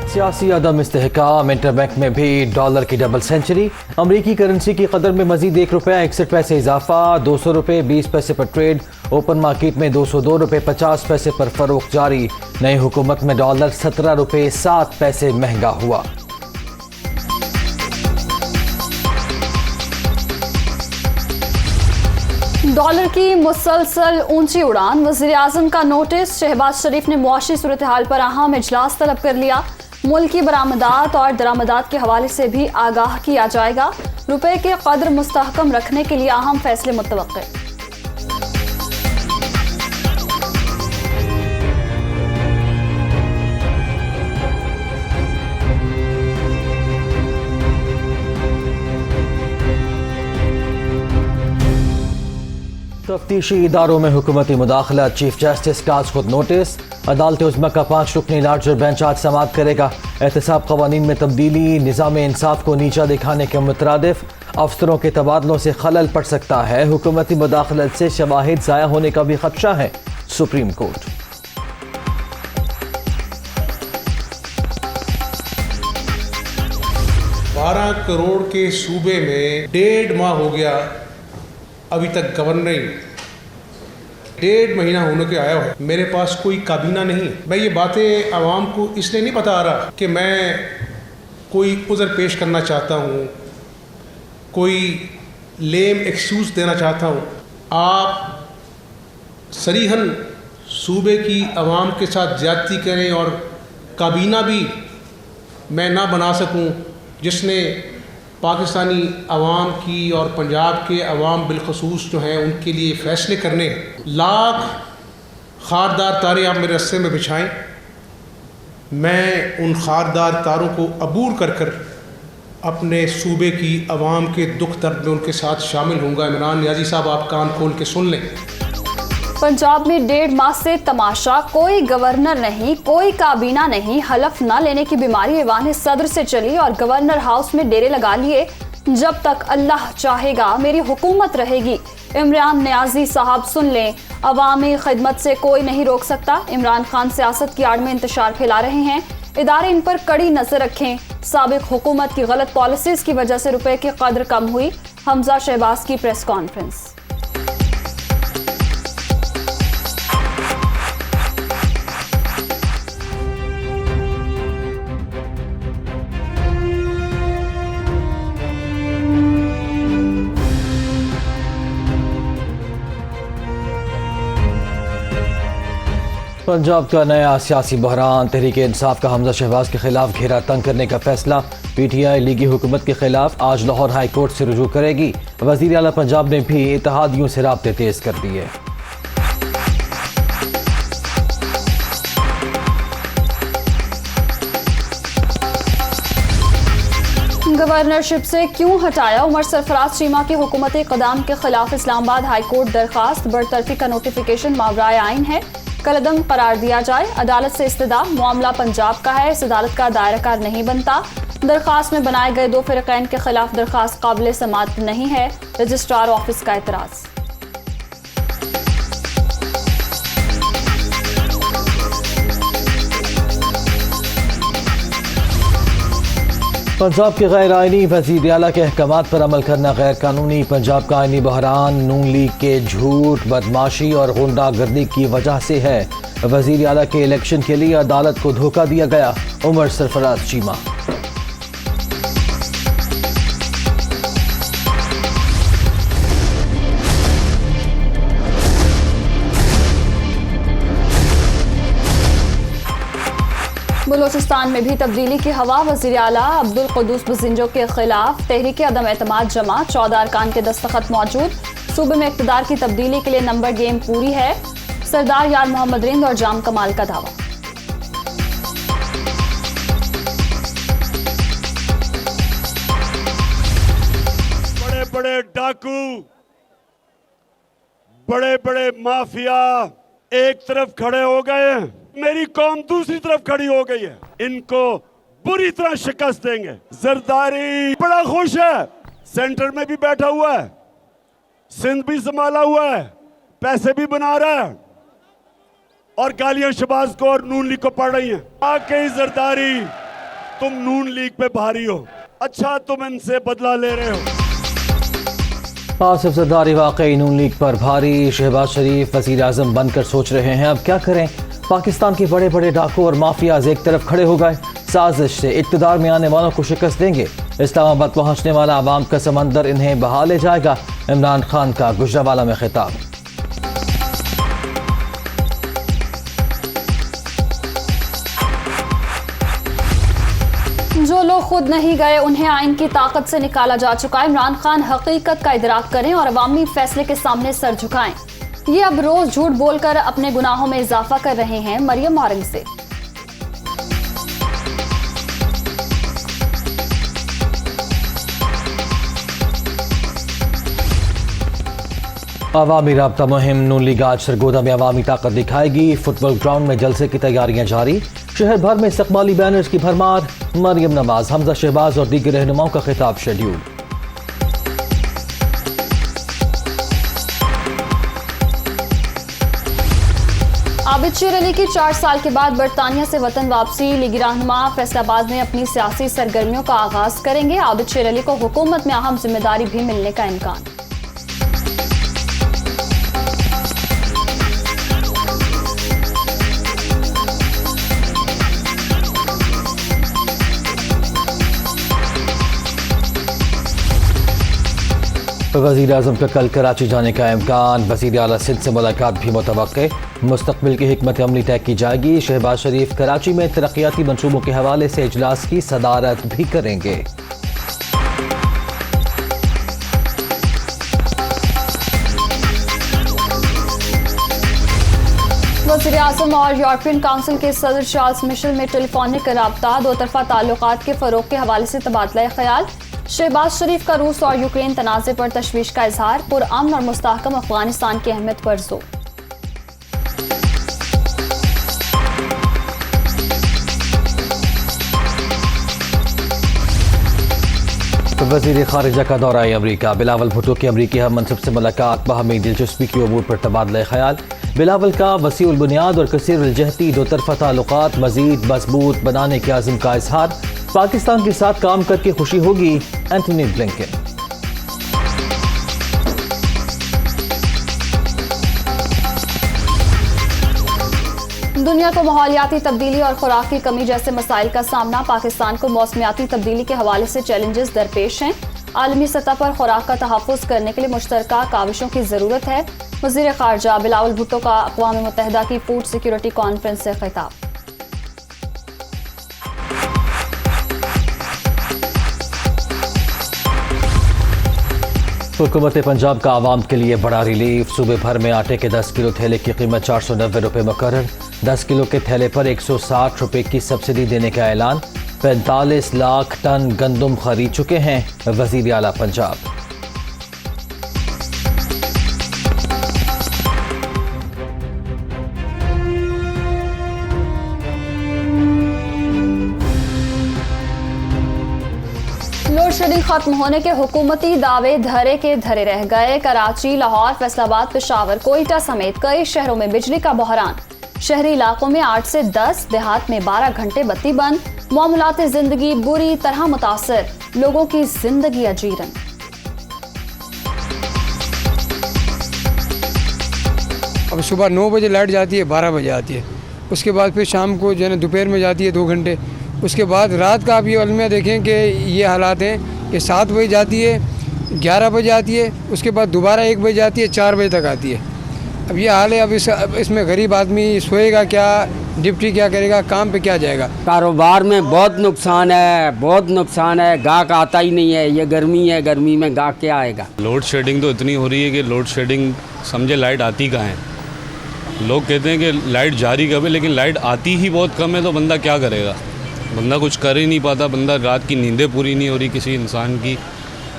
सियासी अदम इस्तेहकाम, इंटरबैंक में भी डॉलर की डबल सेंचुरी। अमरीकी करेंसी की कदर में मजीद ₹1.61 इजाफा, 200 रुपये 20 पैसे पर ट्रेड। ओपन मार्केट में 202 रुपये 50 पैसे पर फरोख्त जारी। नई हुकूमत में डॉलर 17 रुपये 7 पैसे महंगा हुआ। डॉलर की मुसलसल ऊंची उड़ान, वज़ीर आज़म का नोटिस। शहबाज शरीफ ने मुआशी सूरत हाल पर अहम इजलास तलब कर लिया। मुल्की बरामदात और दरामदात के हवाले से भी आगाह किया जाएगा। रुपए के कदर मुस्तहकम रखने के लिए अहम फैसले मुतवक्के। तफ्तीशी इदारों में हुकूमती मुदाखलत, चीफ जस्टिस का आज खुद नोटिस। अदालत उज़्मा का 5 रुकनी लार्जर बेंच आज समाअत करेगा। एहतसाब क़वानीन में तब्दीली, निज़ाम इंसाफ को नीचा दिखाने के मुतरादिफ। अफसरों के तबादलों से खलल पड़ सकता है। हुकूमती मुदाखलत से शवाहिद ज़ाया होने का भी खदशा है। Supreme court. 12 करोड़ के सूबे में 1.5 माह हो गया, अभी तक गवर्नर ही 1.5 महीना होने के आया है। मेरे पास कोई काबीना नहीं। मैं ये बातें आवाम को इसलिए नहीं बता रहा कि मैं कोई उज़र पेश करना चाहता हूँ, कोई लेम एक्सक्यूज़ देना चाहता हूँ। आप सरीहन सूबे की आवाम के साथ ज़्यादती करें और काबीना भी मैं ना बना सकूँ जिसने पाकिस्तानी अवाम की और पंजाब के अवाम बिलखसूस जो हैं उनके लिए फ़ैसले करने। लाख खारदार तारे आप मेरे रस्ते में बिछाएं, मैं उन खारदार तारों को अबूर कर कर अपने सूबे की अवाम के दुख दर्द में उनके साथ शामिल होऊंगा। इमरान नियाज़ी साहब, आप कान खोल के सुन लें। पंजाब में 1.5 माह से तमाशा, कोई गवर्नर नहीं, कोई काबीना नहीं। हलफ न लेने की बीमारी ऐवान सदर से चली और गवर्नर हाउस में डेरे लगा लिए। जब तक अल्लाह चाहेगा मेरी हुकूमत रहेगी। इमरान नियाज़ी साहब सुन लें, अवामी खिदमत से कोई नहीं रोक सकता। इमरान खान सियासत की आड़ में इंतशार फैला रहे हैं। इदारे इन पर कड़ी नजर रखें। साबिक हुकूमत की गलत पॉलिसीज की वजह से रुपए की कदर कम हुई। हमजा शहबाज की प्रेस कॉन्फ्रेंस। पंजाब का नया सियासी बहरान, तहरीक इंसाफ का हमजा शहबाज के खिलाफ घेरा तंग करने का फैसला। पीटीआई लीगी हुकूमत के खिलाफ आज लाहौर हाई कोर्ट से रुजू करेगी। वज़ीर आला पंजाब ने भी इत्तेहादियों से राब्ते तेज कर दिए। गवर्नरशिप से क्यों हटाया उमर सरफराज चीमा की हुकूमती इक़दाम के खिलाफ इस्लामाबाद हाई कोर्ट दरखास्त। बरतरफी का नोटिफिकेशन मावराए आइन है, कलअदम करार दिया जाए। अदालत से इस्तदा, मामला पंजाब का है, इस अदालत का दायरा कार नहीं बनता। दरखास्त में बनाए गए 2 फ़िरक़ैन के खिलाफ दरखास्त काबिल समाअत नहीं है। रजिस्ट्रार ऑफिस का एतराज़। पंजाब के गैर आइनी वज़ीर आला के अहकामात पर अमल करना गैर कानूनी। पंजाब का आइनी बहरान नून लीग के झूठ, बदमाशी और गुंडागर्दी की वजह से है। वज़ीर आला के इलेक्शन के लिए अदालत को धोखा दिया गया। उमर सरफराज चीमा। बलूचिस्तान में भी तब्दीली की हवा। वज़ीर आला अब्दुल क़ुद्दूस बज़िंजो के खिलाफ तहरीक अदम एतमाद जमा। 14 अरकान के दस्तखत मौजूद। सूबे में इक़्तिदार की तब्दीली के लिए नंबर गेम पूरी है। सरदार यार मोहम्मद रिंद और जाम कमाल का दावा। बड़े बड़े डाकू, बड़े बड़े माफिया एक तरफ खड़े हो गए हैं, मेरी कौम दूसरी तरफ खड़ी हो गई है। इनको बुरी तरह शिकस्त देंगे। जरदारी बड़ा खुश है, सेंटर में भी बैठा हुआ है, सिंध भी संभाला हुआ है, पैसे भी बना रहा है और गालियां शहबाज को और नून लीग को पड़ रही हैं। आके जरदारी तुम नून लीग पे भारी हो, अच्छा तुम इनसे बदला ले रहे हो। आसिफ जरदारी वाकई नून लीग पर भारी। शहबाज शरीफ वजीर आजम बनकर सोच रहे हैं अब क्या करें। पाकिस्तान के बड़े बड़े डाकू और माफियाज एक तरफ खड़े हो गए, साजिश से इक्तदार में आने वालों को शिकस्त देंगे। इस्लामाबाद पहुंचने वाला आवाम का समंदर इन्हें बहा ले जाएगा। इमरान खान का गुजरावाला में खिताब। जो लोग खुद नहीं गए उन्हें आइन की ताकत से निकाला जा चुका है। इमरान खान हकीकत का इदराक करें और अवामी फैसले के सामने सर झुकाएं। ये अब रोज झूठ बोलकर अपने गुनाहों में इजाफा कर रहे हैं। मरियम औरंग से अवामी राब्ता मुहिम नून लीग आज सरगोदा में अवामी ताकत दिखाएगी। फुटबॉल ग्राउंड में जलसे की तैयारियां जारी। शहर भर में इस्तकबाली बैनर्स की भरमार। मरियम नवाज, हमजा शहबाज और दीगर रहनुमाओं का खिताब शेड्यूल। आबिद शेर अली की 4 साल के बाद बरतानिया से वतन वापसी। लीगी रहनुमा फैसलाबाद में अपनी सियासी सरगर्मियों का आगाज करेंगे। आबिद शेर अली को हुकूमत में अहम जिम्मेदारी भी मिलने का इम्कान। वज़ीर आज़म का कल कराची जाने का इम्कान। वज़ीर आला सिंध से मुलाकात भी मुतवक्के। मुस्तक़बिल की हिकमत अमली तय की जाएगी। शहबाज शरीफ कराची में तरक्याती मंसूबों के हवाले से इजलास की सदारत भी करेंगे। वज़ीर आज़म और यूरोपियन काउंसिल के सदर चार्ल्स मिशेल में टेलीफोनिक राब्ता। दो तरफा ताल्लुकात के फ़रोग़ के हवाले से तबादला ख्याल। शहबाज शरीफ का रूस और यूक्रेन तनाज़े पर तशवीश का इजहार। पुरअमन और मुस्तहकम अफगानिस्तान की अहमियत पर जोर। वज़ीर ख़ारिजा का दौरा अमरीका। बिलावल भुट्टो की अमरीकी हम मनसब से मुलाकात। बाहमी दिलचस्पी की अमूर पर तबादला ख्याल। बिलावल का वसीउल बुनियाद और कसीर अलजहती दो तरफा ताल्लुकात मज़ीद मजबूत बनाने के आज़म का इजहार। पाकिस्तान के साथ काम करके खुशी होगी, एंटनी ब्लिंकन। दुनिया को माहौलियाती तब्दीली और खुराक की कमी जैसे मसाइल का सामना। पाकिस्तान को मौसमियाती तब्दीली के हवाले से चैलेंजेस दरपेश हैं। आलमी सतह पर खुराक का तहफ़्फ़ुज़ करने के लिए मुश्तरका काविशों की ज़रूरत है। वज़ीर ख़ारजा बिलावल भुट्टो का अक़वाम मुत्तहिदा की फूड सिक्योरिटी कॉन्फ्रेंस से खिताब। हुकूमत पंजाब का आवाम के लिए बड़ा रिलीफ। सूबे भर में आटे के 10 किलो थैले की कीमत 490 रुपये मुकर्रर। 10 किलो के थैले पर 160 रुपये की सब्सिडी देने का ऐलान। 45 लाख टन गंदम खरीद चुके हैं वज़ीर आला पंजाब। लोड शेडिंग खत्म होने के हुकूमती दावे धरे के धरे रह गए। कराची, लाहौर, फैसलाबाद, पेशावर, कोयटा समेत कई शहरों में बिजली का बहरान। शहरी इलाकों में 8 से 10, देहात में 12 घंटे बत्ती बंद। मामूलात जिंदगी बुरी तरह मुतासर, लोगों की जिंदगी अजीरन। अब सुबह 9 बजे लाइट जाती है, 12 बजे आती है। उसके बाद फिर शाम को जो है दोपहर में जाती है 2 घंटे। उसके बाद रात का आप ये अलमिया देखें कि ये हालात हैं कि 7 बजे जाती है, 11 बजे आती है, उसके बाद दोबारा 1 बजे जाती है, 4 बजे तक आती है। अब ये हाल है। अब इसमें गरीब आदमी सोएगा क्या, डिप्टी क्या करेगा, काम पे क्या जाएगा। कारोबार में बहुत नुकसान है, बहुत नुकसान है। गाहक आता ही नहीं है। ये गर्मी है, गर्मी में गाहक क्या आएगा। लोड शेडिंग तो इतनी हो रही है कि लोड शेडिंग समझे लाइट आती कहाँ है। लोग कहते हैं कि लाइट जारी कब है, लेकिन लाइट आती ही बहुत कम है, तो बंदा क्या करेगा। बंदा कुछ कर ही नहीं पाता। बंदा रात की नींदें पूरी नहीं हो रही किसी इंसान की।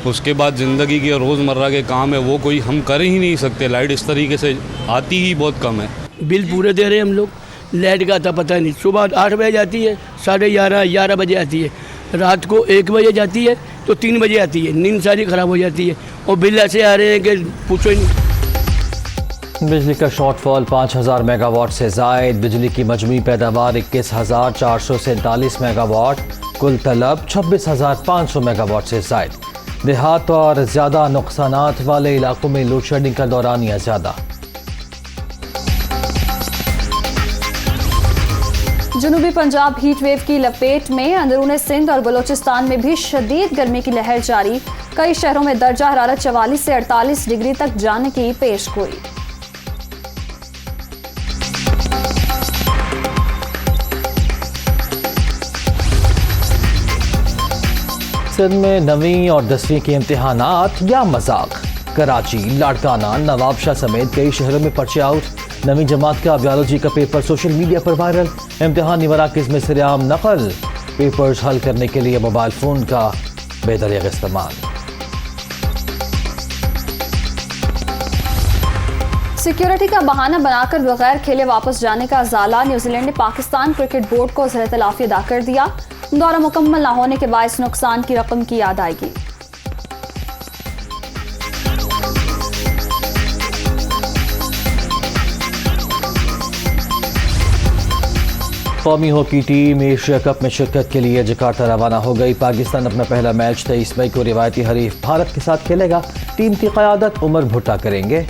उसके बाद ज़िंदगी की रोज़मर्रा के काम है वो कोई हम कर ही नहीं सकते। लाइट इस तरीके से आती ही बहुत कम है। बिल पूरे दे रहे हैं हम लोग। लाइट का था पता नहीं। सुबह 8 बजे जाती है, 11:30, 11 बजे आती है। रात को 1 बजे जाती है तो 3 बजे आती है। नींद सारी ख़राब हो जाती है और बिल ऐसे आ रहे हैं कि पूछो ही नहीं। बिजली का शॉर्टफॉल 5000 मेगावाट से ज़ायद। बिजली की मजमूई पैदावार 21,447 मेगावाट। कुल तलब 26,500 मेगावाट से जायद। देहात और ज़्यादा नुकसानात वाले इलाकों में लोड शेडिंग का दौरानिया ज़्यादा। जनूबी पंजाब हीट वेव की लपेट में, अंदरूनी सिंध और बलोचिस्तान में भी शदीद गर्मी की लहर जारी। कई शहरों में दर्जा हरारत 44 से 48 डिग्री तक जाने की पेशगोई। सिंध में 9वीं और 10वीं के इम्तिहानात या मजाक। कराची, लाड़काना, नवाबशाह समेत कई शहरों में पर्चे आउट। 9वीं जमात का बायोलॉजी का पेपर सोशल मीडिया पर वायरल। इम्तिहानी मराकज़ में सरेआम नकल। पेपर्स हल करने के लिए मोबाइल फ़ोन का बेदरिग इस्तेमाल। सिक्योरिटी का बहाना बनाकर बगैर खेले वापस जाने का ज़ाला। न्यूजीलैंड ने पाकिस्तान क्रिकेट बोर्ड को ज़र तलाफी अदा कर दिया। दौरा मुकम्मल न होने के बायस नुकसान की रकम की अदायगी। कौमी हॉकी टीम एशिया कप में शिरकत के लिए जकार्ता रवाना हो गई। पाकिस्तान अपना पहला मैच 23 मई को रिवायती हरीफ भारत के साथ खेलेगा। टीम की क़यादत उमर भुट्टा करेंगे।